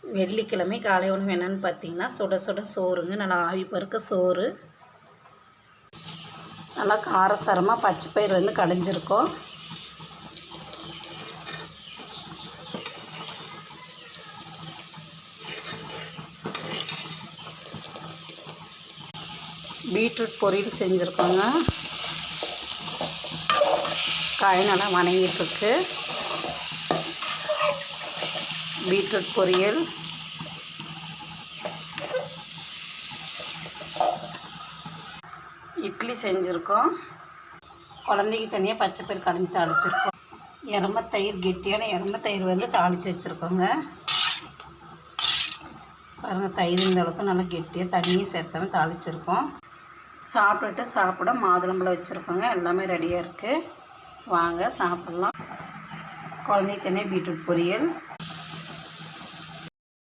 வெள்ளிக்கிழமை காலை உணவு என்னென்னு பார்த்தீங்கன்னா சுட சுட சோறுங்க. நல்லா ஆவி பருக்க சோறு, நல்லா காரசாரமாக பச்சை பயிர் வந்து கடைஞ்சிருக்கோம். பீட்ரூட் பொரியல் செஞ்சுருக்கோங்க. காய் நல்லா வணங்கிட்டுருக்கு. பீட்ரூட் பொரியல், இட்லி செஞ்சுருக்கோம். குழந்தைக்கு தனியாக பச்சை பயிர் கடைஞ்சி தாளிச்சிருக்கோம். எருமைத்தயிர், கெட்டியான எருமைத்தயிர் வந்து தாளித்து வச்சுருக்கோங்க. பாருங்கள், தயிர் இந்த அளவுக்கு நல்லா கெட்டியாக தண்ணியும் சேர்த்தாமல் தாளிச்சிருக்கோம். சாப்பிட மாதுளம்பழம் வச்சுருக்கோங்க. எல்லாமே ரெடியாக இருக்குது. வாங்க சாப்பிட்லாம். குழந்தைக்கு தனியாக பீட்ரூட் பொரியல்,